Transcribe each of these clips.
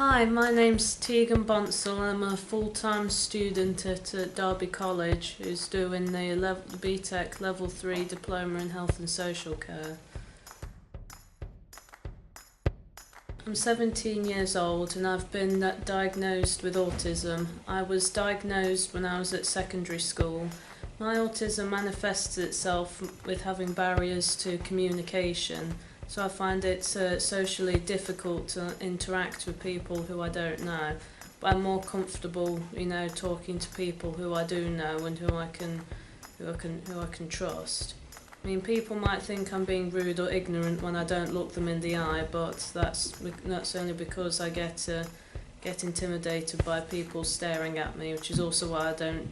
Hi, my name's Tegan Bonsall. I'm a full-time student at Derby College who's doing the BTEC Level 3 Diploma in Health and Social Care. I'm 17 years old and I've been diagnosed with autism. I was diagnosed when I was at secondary school. My autism manifests itself with having barriers to communication. So I find it socially difficult to interact with people who I don't know. But I'm more comfortable, talking to people who I do know and who I can trust. I mean, people might think I'm being rude or ignorant when I don't look them in the eye, but that's only because I get intimidated by people staring at me, which is also why I don't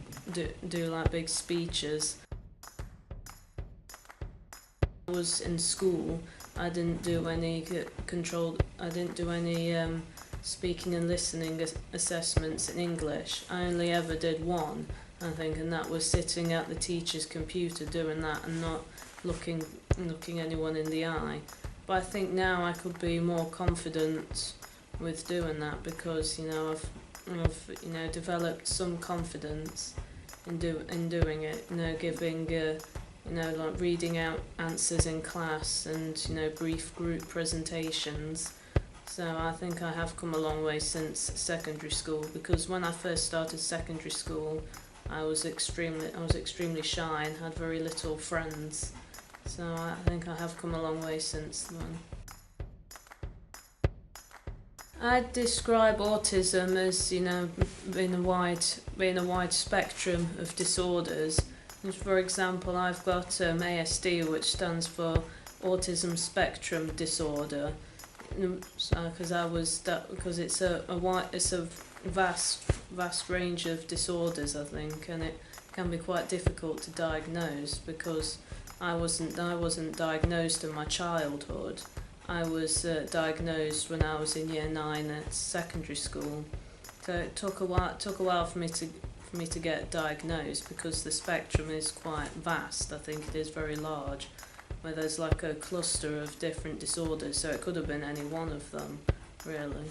do like big speeches. I was in school. I didn't do any speaking and listening assessments in English. I only ever did one, I think, and that was sitting at the teacher's computer doing that and not looking anyone in the eye. But I think now I could be more confident with doing that because I've developed some confidence in doing it. Giving like reading out answers in class and brief group presentations. So I think I have come a long way since secondary school, because when I first started secondary school I was extremely shy and had very little friends. So I think I have come a long way since then. I'd describe autism as being a wide spectrum of disorders. And for example, I've got ASD, which stands for Autism Spectrum Disorder, because it's a vast range of disorders, I think, and it can be quite difficult to diagnose because I wasn't diagnosed in my childhood. I was diagnosed when I was in year 9 at secondary school. So it took a while for me to get diagnosed, because the spectrum is quite vast. I think it is very large, where there's like a cluster of different disorders, so it could have been any one of them, really.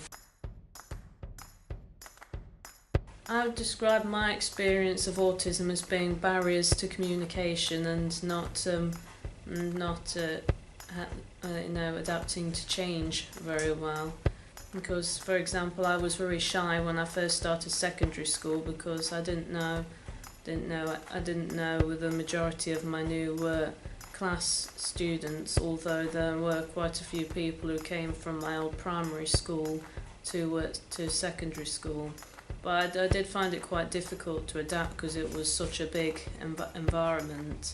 I would describe my experience of autism as being barriers to communication and not adapting to change very well. Because, for example, I was very shy when I first started secondary school because I didn't know the majority of my new class students, although there were quite a few people who came from my old primary school to secondary school. But I did find it quite difficult to adapt because it was such a big environment,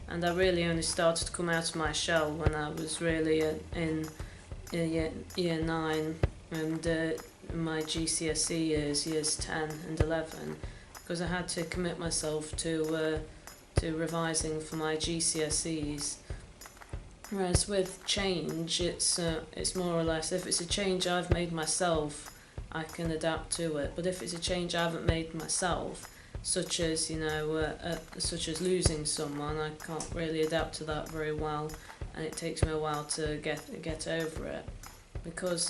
and I really only started to come out of my shell when I was really in year 9 and my GCSE years 10 and 11, because I had to commit myself to revising for my GCSEs. Whereas with change, it's more or less, if it's a change I've made myself, I can adapt to it. But if it's a change I haven't made myself, such as losing someone, I can't really adapt to that very well, and it takes me a while to get over it. Because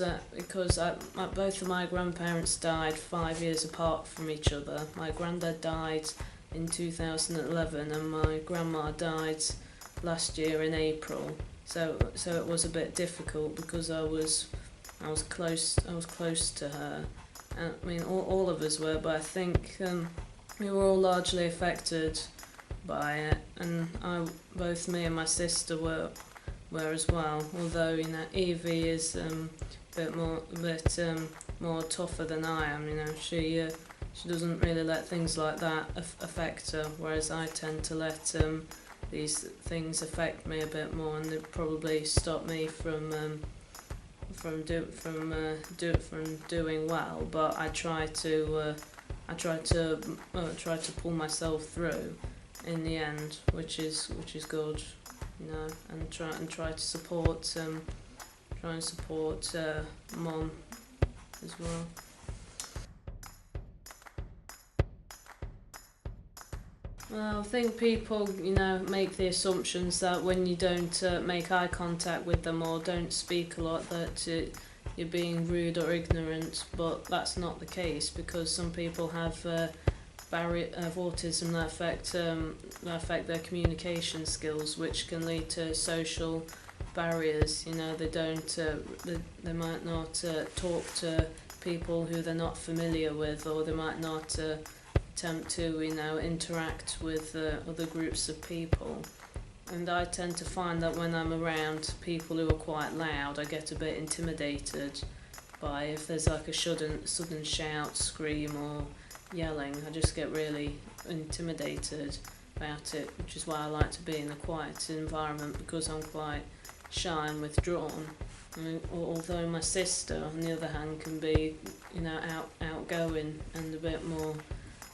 both of my grandparents died 5 years apart from each other. My granddad died in 2011 and my grandma died last year in April. So it was a bit difficult because I was close to her. I mean, all of us were, but I think we were all largely affected by it, and both me and my sister were as well. Although Evie is a bit more tougher than I am. She doesn't really let things like that affect her, whereas I tend to let these things affect me a bit more, and they probably stop me from doing well. But I try to pull myself through in the end, which is good. And try to support Mum as well. Well, I think people, make the assumptions that when you don't make eye contact with them or don't speak a lot, that you're being rude or ignorant, but that's not the case, because some people have autism that affect their communication skills, which can lead to social barriers. You know, they might not talk to people who they're not familiar with, or they might not attempt to, interact with other groups of people. And I tend to find that when I'm around people who are quite loud, I get a bit intimidated by, if there's like a sudden shout, scream or yelling, I just get really intimidated about it, which is why I like to be in a quiet environment, because I'm quite shy and withdrawn. Although my sister, on the other hand, can be, outgoing and a bit more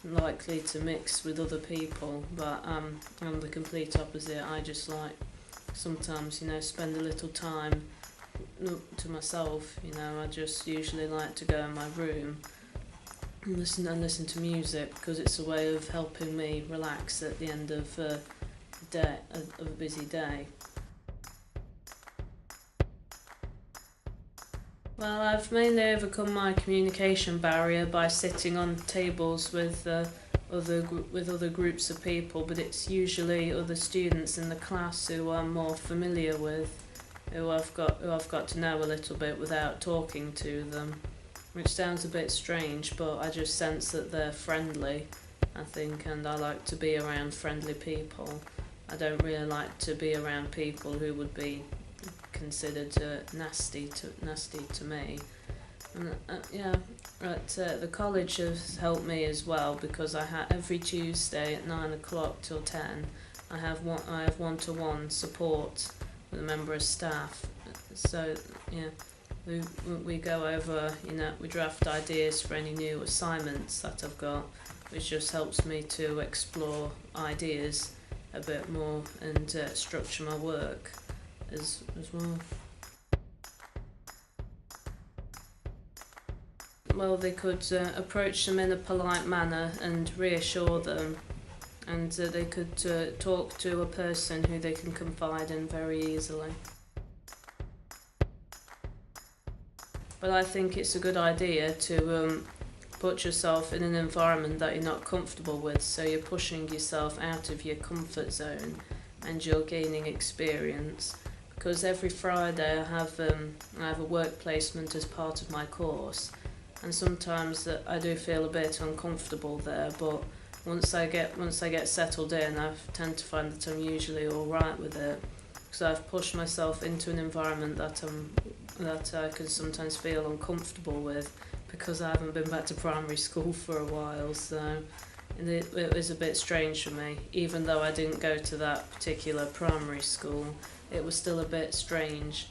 likely to mix with other people, but I'm the complete opposite. I just like sometimes, spend a little time to myself. I just usually like to go in my room and listen to music, because it's a way of helping me relax at the end of a busy day. Well, I've mainly overcome my communication barrier by sitting on tables with other groups of people, but it's usually other students in the class who I'm more familiar with, who I've got to know a little bit without talking to them, which sounds a bit strange, but I just sense that they're friendly, I think, and I like to be around friendly people. I don't really like to be around people who would be considered nasty to me. And the college has helped me as well, because every Tuesday at 9 o'clock till 10 I have one-to-one support with a member of staff. So we go over, we draft ideas for any new assignments that I've got, which just helps me to explore ideas a bit more and structure my work as well. Well, they could approach them in a polite manner and reassure them, and they could talk to a person who they can confide in very easily. But I think it's a good idea to put yourself in an environment that you're not comfortable with, so you're pushing yourself out of your comfort zone and you're gaining experience. Because every Friday I have a work placement as part of my course, and sometimes I do feel a bit uncomfortable there, but once I get settled in, I tend to find that I'm usually all right with it, because I've pushed myself into an environment that I can sometimes feel uncomfortable with, because I haven't been back to primary school for a while. So it was a bit strange for me, even though I didn't go to that particular primary school. It was still a bit strange